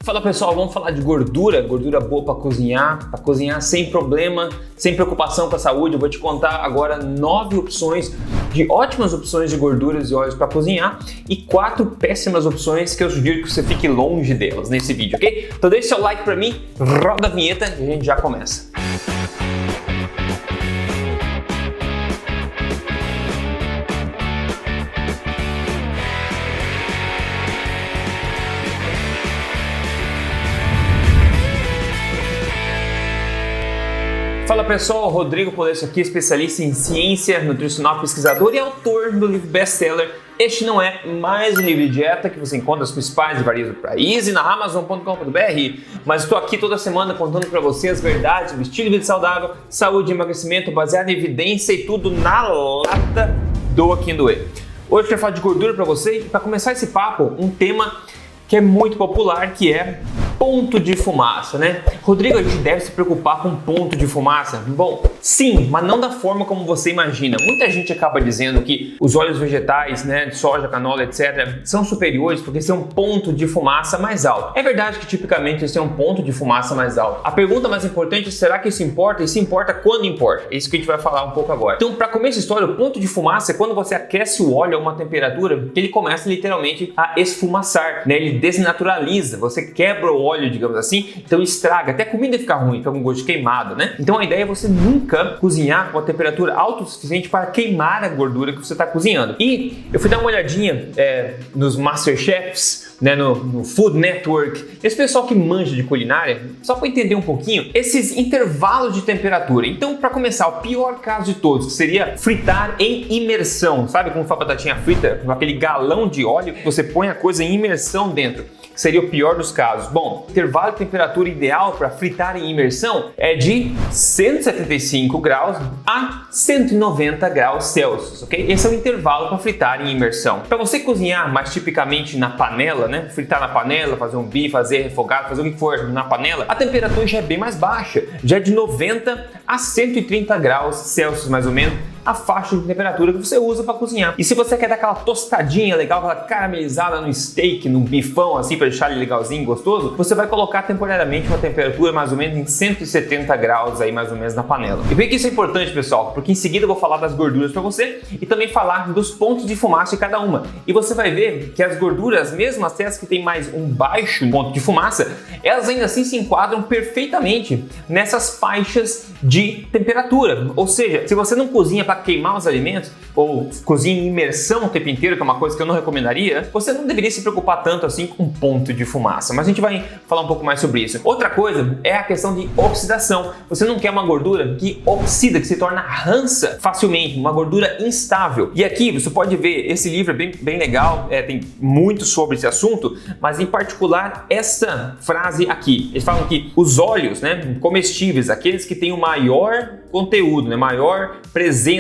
Fala pessoal, vamos falar de gordura boa para cozinhar sem problema, sem preocupação com a saúde. Eu vou te contar agora 9 ótimas opções de gorduras e óleos para cozinhar e 4 péssimas opções que eu sugiro que você fique longe delas nesse vídeo, ok? Então deixa seu like para mim, roda a vinheta e a gente já começa. Fala pessoal, Rodrigo Polesso aqui, especialista em ciência nutricional, pesquisador e autor do livro best-seller Este Não É Mais Um Livro de Dieta, que você encontra nas principais livrarias do país e na Amazon.com.br. Mas estou aqui toda semana contando para você as verdades do estilo de vida saudável, saúde e emagrecimento baseado em evidência e tudo na lata do Aqui Doer. Hoje eu quero falar de gordura para você e para começar esse papo, um tema que é muito popular, que é ponto de fumaça, né? Rodrigo, a gente deve se preocupar com ponto de fumaça? Bom, sim, mas não da forma como você imagina. Muita gente acaba dizendo que os óleos vegetais, né, de soja, canola, etc., são superiores porque têm um ponto de fumaça mais alto. É verdade que tipicamente eles têm um ponto de fumaça mais alto. A pergunta mais importante é, será que isso importa? E se importa, quando importa? É isso que a gente vai falar um pouco agora. Então, para começar essa história, o ponto de fumaça é quando você aquece o óleo a uma temperatura que ele começa literalmente a esfumaçar, né? Ele desnaturaliza, você quebra o óleo, digamos assim, então estraga, até a comida fica ruim, fica com gosto de queimado, né? Então a ideia é você nunca cozinhar com a temperatura alta o suficiente para queimar a gordura que você está cozinhando. E eu fui dar uma olhadinha nos Masterchefs, né, no Food Network, esse pessoal que manja de culinária, só para entender um pouquinho, esses intervalos de temperatura. Então, para começar, o pior caso de todos, que seria fritar em imersão, sabe como faz batatinha frita, com aquele galão de óleo, que você põe a coisa em imersão dentro. Seria o pior dos casos. Bom, o intervalo de temperatura ideal para fritar em imersão é de 175 graus a 190 graus Celsius, ok? Esse é o intervalo para fritar em imersão. Para você cozinhar mais tipicamente na panela, né? Fritar na panela, fazer um bife, fazer refogado, fazer o que for na panela, a temperatura já é bem mais baixa, já é de 90 a 130 graus Celsius mais ou menos, a faixa de temperatura que você usa para cozinhar. E se você quer dar aquela tostadinha legal, aquela caramelizada no steak, no bifão, assim, para deixar ele legalzinho, gostoso, você vai colocar temporariamente uma temperatura mais ou menos em 170 graus aí, mais ou menos, na panela. E por que isso é importante, pessoal? Porque em seguida eu vou falar das gorduras para você e também falar dos pontos de fumaça de cada uma. E você vai ver que as gorduras, mesmo até as que têm mais um baixo ponto de fumaça, elas ainda assim se enquadram perfeitamente nessas faixas de temperatura. Ou seja, se você não cozinha para queimar os alimentos, ou cozinha em imersão o tempo inteiro, que é uma coisa que eu não recomendaria, você não deveria se preocupar tanto assim com ponto de fumaça. Mas a gente vai falar um pouco mais sobre isso. Outra coisa é a questão de oxidação. Você não quer uma gordura que oxida, que se torna rança facilmente, uma gordura instável. E aqui você pode ver, esse livro é bem legal, tem muito sobre esse assunto, mas em particular essa frase aqui. Eles falam que os óleos, né, comestíveis, aqueles que têm o maior conteúdo, né, maior presença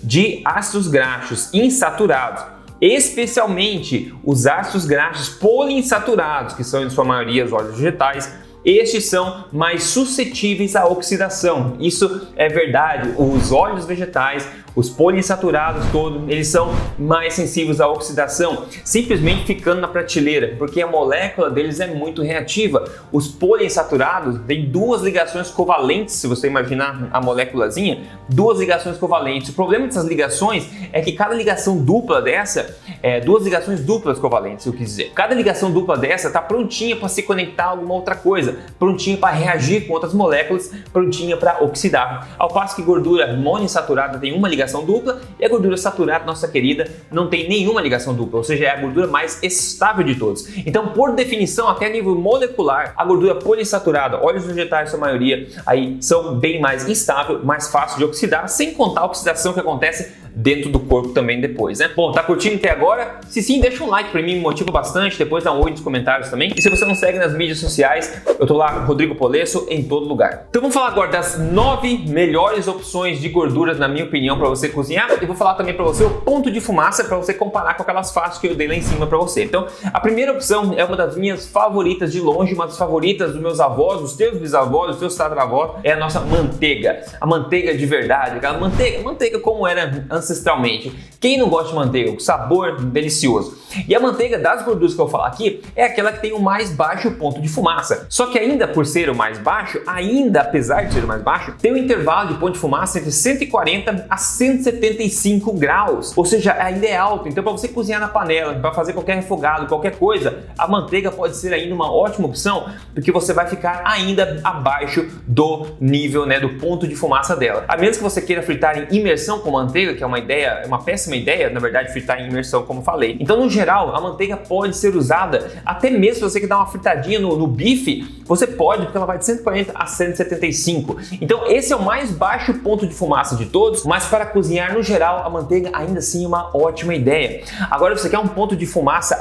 de ácidos graxos insaturados, especialmente os ácidos graxos poliinsaturados, que são em sua maioria os óleos vegetais, estes são mais suscetíveis à oxidação. Isso é verdade, os óleos vegetais, os poliinsaturados todos, eles são mais sensíveis à oxidação, simplesmente ficando na prateleira, porque a molécula deles é muito reativa. Os poliinsaturados têm duas ligações covalentes, se você imaginar a moléculazinha, duas ligações covalentes. O problema dessas ligações é que cada ligação dupla dessa, duas ligações duplas covalentes, eu quis dizer. Cada ligação dupla dessa está prontinha para se conectar a alguma outra coisa, prontinha para reagir com outras moléculas, prontinha para oxidar. Ao passo que gordura monoinsaturada tem uma ligação dupla e a gordura saturada, nossa querida, não tem nenhuma ligação dupla, ou seja, é a gordura mais estável de todos. Então, por definição, até a nível molecular, a gordura poliinsaturada, óleos vegetais, sua maioria, aí são bem mais instável, mais fácil de oxidar, sem contar a oxidação que acontece dentro do corpo também depois, né? Bom, tá curtindo até agora? Se sim, deixa um like pra mim, me motiva bastante, depois dá um oi nos comentários também. E se você não segue nas mídias sociais, eu tô lá, Rodrigo Polesso, em todo lugar. Então vamos falar agora das 9 melhores opções de gorduras, na minha opinião, para você cozinhar. E vou falar também para você o ponto de fumaça, para você comparar com aquelas faixas que eu dei lá em cima para você. Então, a primeira opção é uma das minhas favoritas de longe, uma das favoritas dos meus avós, dos teus bisavós, dos teus tataravós, é a nossa manteiga. A manteiga de verdade, aquela manteiga como era ancestralmente. Quem não gosta de manteiga? O sabor delicioso. E a manteiga das gorduras que eu vou falar aqui é aquela que tem o mais baixo ponto de fumaça. Só que ainda por ser o mais baixo, apesar de ser o mais baixo, tem um intervalo de ponto de fumaça entre 140 a 175 graus. Ou seja, ainda é alto. Então para você cozinhar na panela, para fazer qualquer refogado, qualquer coisa, a manteiga pode ser ainda uma ótima opção, porque você vai ficar ainda abaixo do nível, né, do ponto de fumaça dela. A menos que você queira fritar em imersão com manteiga, que é uma péssima ideia, na verdade, fritar em imersão, como falei. Então, no geral, a manteiga pode ser usada, até mesmo se você quer dar uma fritadinha no bife, você pode, porque ela vai de 140 a 175. Então, esse é o mais baixo ponto de fumaça de todos, mas para cozinhar, no geral, a manteiga ainda assim é uma ótima ideia. Agora, se você quer um ponto de fumaça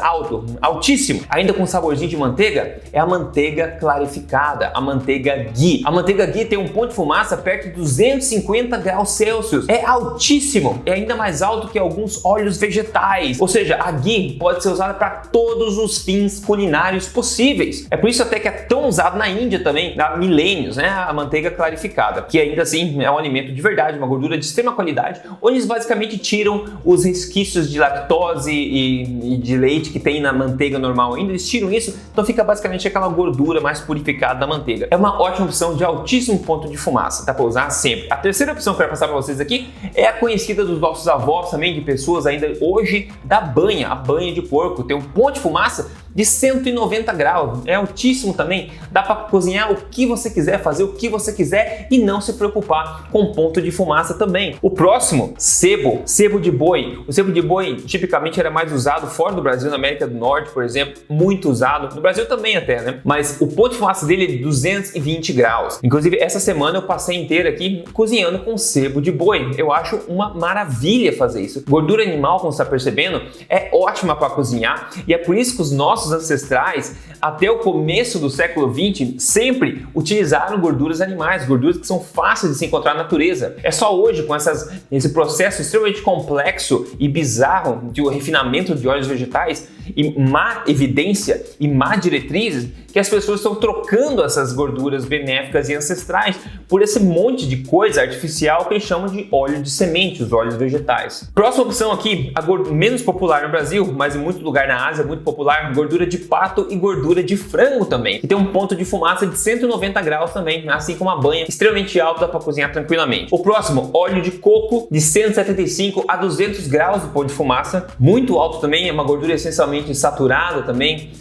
altíssimo, ainda com saborzinho de manteiga, é a manteiga clarificada, a manteiga ghee. A manteiga ghee tem um ponto de fumaça perto de 250 graus Celsius. É altíssimo, é ainda mais alto que alguns óleos vegetais. Ou seja, a ghee pode ser usada para todos os fins culinários possíveis. É por isso até que é tão usado na Índia também, há milênios, né? A manteiga clarificada, que ainda assim é um alimento de verdade, uma gordura de extrema qualidade, onde eles basicamente tiram os resquícios de lactose e de leite que tem na manteiga normal ainda, eles tiram isso, então fica basicamente aquela gordura mais purificada da manteiga. É uma ótima opção de altíssimo ponto de fumaça, dá para usar sempre. A terceira opção que eu quero passar para vocês aqui é a conhecida dos nossos avós também, de pessoas ainda hoje, da banha, a banha de porco. Tem um ponto de fumaça de 190 graus, é altíssimo também, dá para cozinhar o que você quiser, fazer o que você quiser e não se preocupar com ponto de fumaça também. O próximo, sebo de boi. O sebo de boi tipicamente era mais usado fora do Brasil, na América do Norte, por exemplo, muito usado, no Brasil também até, né? Mas o ponto de fumaça dele é de 220 graus. Inclusive, essa semana eu passei inteira aqui cozinhando com sebo de boi. Eu acho uma maravilha fazer isso. Gordura animal, como você está percebendo, é ótima para cozinhar e é por isso que os nossos ancestrais, até o começo do século XX, sempre utilizaram gorduras animais, gorduras que são fáceis de se encontrar na natureza. É só hoje, com esse processo extremamente complexo e bizarro de refinamento de óleos vegetais e má evidência e má diretrizes, que as pessoas estão trocando essas gorduras benéficas e ancestrais por esse monte de coisa artificial que eles chamam de óleo de semente, os óleos vegetais. Próxima opção aqui, a menos popular no Brasil, mas em muito lugar na Ásia, muito popular, gordura de pato e gordura de frango também, que tem um ponto de fumaça de 190 graus também, assim como a banha, extremamente alta para cozinhar tranquilamente. O próximo, óleo de coco de 175 a 200 graus de ponto de fumaça, muito alto também, é uma gordura essencialmente saturada também,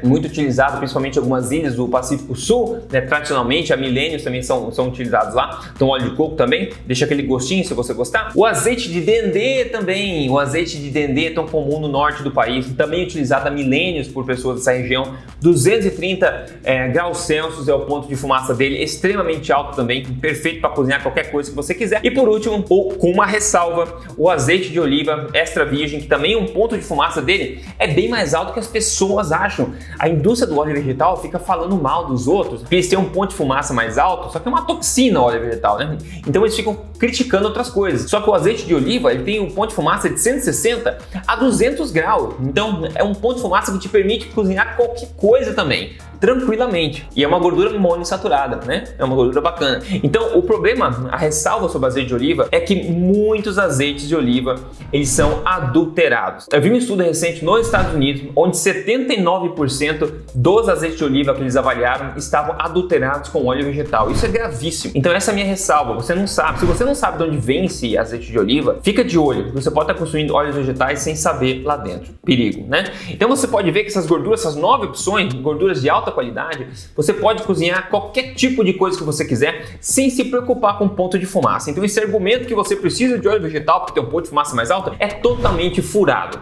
muito utilizada principalmente em algumas ilhas do Pacífico Sul, né? Tradicionalmente, há milênios também são utilizados lá. Então, óleo de coco também, deixa aquele gostinho se você gostar. O azeite de dendê também, o azeite de dendê é tão comum no norte do país, também utilizado há milênios por pessoas dessa região. 230 graus Celsius é o ponto de fumaça dele, extremamente alto também, perfeito para cozinhar qualquer coisa que você quiser. E por último, com uma ressalva, o azeite de oliva extra virgem, que também um ponto de fumaça dele é bem mais alto que as pessoas acham. A indústria do óleo vegetal fica falando mal dos outros, porque eles têm um ponto de fumaça mais alto, só que é uma toxina o óleo vegetal, né? Então eles ficam criticando outras coisas. Só que o azeite de oliva, ele tem um ponto de fumaça de 160 a 200 graus. Então é um ponto de fumaça que te permite cozinhar qualquer coisa também, tranquilamente. E é uma gordura monoinsaturada, né? É uma gordura bacana. Então o problema, a ressalva sobre o azeite de oliva é que muitos azeites de oliva, eles são adulterados. Eu vi um estudo recente nos Estados Unidos, onde 79% dos azeites de oliva que eles avaliaram estavam adulterados com óleo vegetal. Isso é gravíssimo. Então essa é a minha ressalva. Você não sabe. Se você não sabe de onde vem esse azeite de oliva, fica de olho. Você pode estar consumindo óleos vegetais sem saber lá dentro. Perigo, né? Então você pode ver que essas gorduras, essas 9 opções, gorduras de alta qualidade, você pode cozinhar qualquer tipo de coisa que você quiser sem se preocupar com ponto de fumaça. Então esse argumento que você precisa de óleo vegetal porque tem um ponto de fumaça mais alto é totalmente furado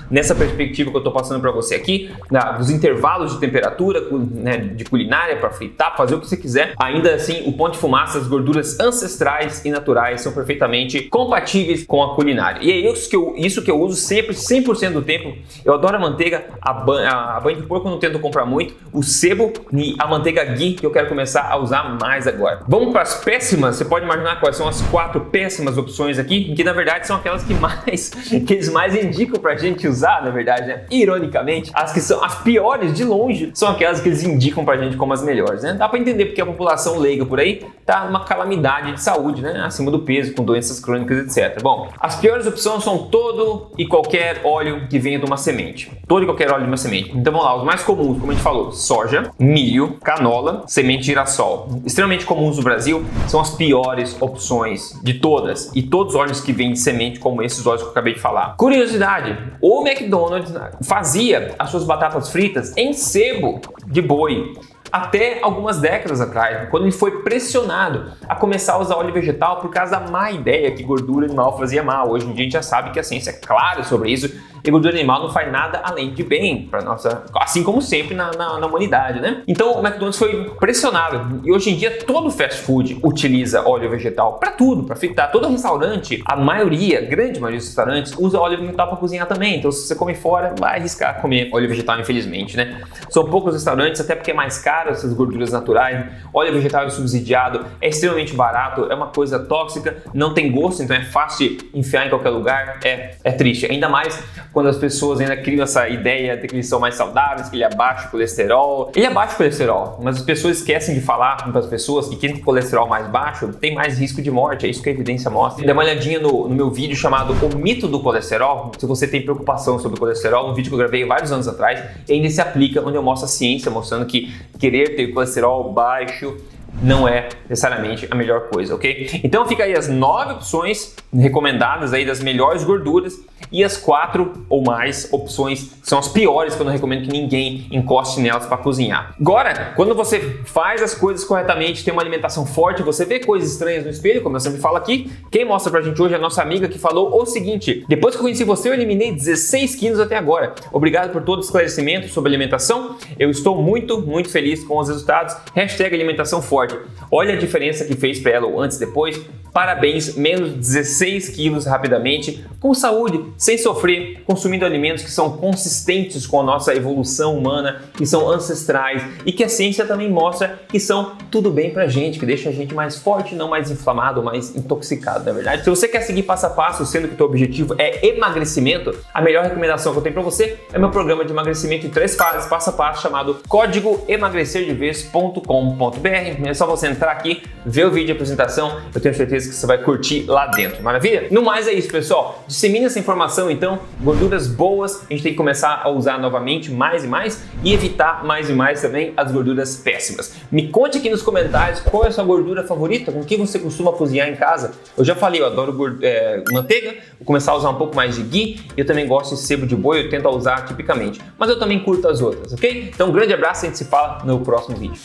nessa perspectiva que eu estou passando para você aqui, dos intervalos de temperatura, né, de culinária para fritar, fazer o que você quiser. Ainda assim, o ponto de fumaça, as gorduras ancestrais e naturais são perfeitamente compatíveis com a culinária. E é isso que eu uso sempre, 100% do tempo. Eu adoro a manteiga, a banha de porco eu não tento comprar comprar muito, o sebo e a manteiga ghee, que eu quero começar a usar mais agora. Vamos para as péssimas. Você pode imaginar quais são as 4 péssimas opções aqui, que na verdade são aquelas que eles mais indicam pra gente usar, na verdade, né? Ironicamente, as que são as piores de longe são aquelas que eles indicam pra gente como as melhores, né? Dá pra entender porque a população leiga por aí tá numa calamidade de saúde, né? Acima do peso, com doenças crônicas, etc. Bom, as piores opções são todo e qualquer óleo que venha de uma semente. Todo e qualquer óleo de uma semente. Então vamos lá, os mais comuns, como a gente falou, soja, milho, canola, semente de girassol. Extremamente comuns no Brasil, são as piores opções de todas. E todos os óleos que vêm de semente, como esses óleos que eu acabei de falar. Curiosidade, o McDonald's fazia as suas batatas fritas em sebo de boi. Até algumas décadas atrás, quando ele foi pressionado a começar a usar óleo vegetal por causa da má ideia que gordura animal fazia mal. Hoje em dia a gente já sabe que a ciência é clara sobre isso e gordura animal não faz nada além de bem para nossa, assim como sempre na humanidade, né? Então o McDonald's foi pressionado e hoje em dia todo fast food utiliza óleo vegetal para tudo, para fritar. Todo restaurante, a grande maioria dos restaurantes usa óleo vegetal para cozinhar também. Então se você come fora, vai arriscar comer óleo vegetal, infelizmente, né? São poucos restaurantes, até porque é mais caro essas gorduras naturais. Óleo vegetal é subsidiado, é extremamente barato, é uma coisa tóxica, não tem gosto, então é fácil de enfiar em qualquer lugar. É triste, ainda mais quando as pessoas ainda criam essa ideia de que eles são mais saudáveis, que ele abaixa o colesterol. Ele abaixa o colesterol, mas as pessoas esquecem de falar para as pessoas que quem tem colesterol mais baixo tem mais risco de morte, é isso que a evidência mostra. Dê uma olhadinha no meu vídeo chamado O Mito do Colesterol, se você tem preocupação sobre o colesterol, um vídeo que eu gravei vários anos atrás, e ainda se aplica, onde eu mostro a ciência, mostrando que querer ter colesterol baixo não é necessariamente a melhor coisa, ok? Então fica aí as 9 opções recomendadas aí das melhores gorduras e as 4 ou mais opções que são as piores, que eu não recomendo que ninguém encoste nelas para cozinhar. Agora, quando você faz as coisas corretamente, tem uma alimentação forte, você vê coisas estranhas no espelho, como eu sempre falo aqui, quem mostra pra gente hoje é a nossa amiga que falou o seguinte: depois que eu conheci você, eu eliminei 16 quilos até agora. Obrigado por todo o esclarecimento sobre alimentação. Eu estou muito feliz com os resultados. #alimentação forte. Olha a diferença que fez para ela o antes e depois. Parabéns, menos 16 quilos rapidamente, com saúde, sem sofrer, consumindo alimentos que são consistentes com a nossa evolução humana, que são ancestrais e que a ciência também mostra que são tudo bem pra gente, que deixa a gente mais forte, não mais inflamado, mais intoxicado, na verdade. Se você quer seguir passo a passo, sendo que o teu objetivo é emagrecimento, a melhor recomendação que eu tenho pra você é meu programa de emagrecimento em 3 fases, passo a passo, chamado Código emagrecerdevez.com.br. É só você entrar aqui, ver o vídeo de apresentação, eu tenho certeza que você vai curtir lá dentro, maravilha? No mais é isso, pessoal. Dissemine essa informação, então, gorduras boas, a gente tem que começar a usar novamente mais e mais e evitar mais e mais também as gorduras péssimas. Me conte aqui nos comentários qual é a sua gordura favorita, com que você costuma cozinhar em casa. Eu já falei, eu adoro manteiga, vou começar a usar um pouco mais de ghee, eu também gosto de sebo de boi, eu tento usar tipicamente, mas eu também curto as outras, ok? Então, um grande abraço e a gente se fala no próximo vídeo.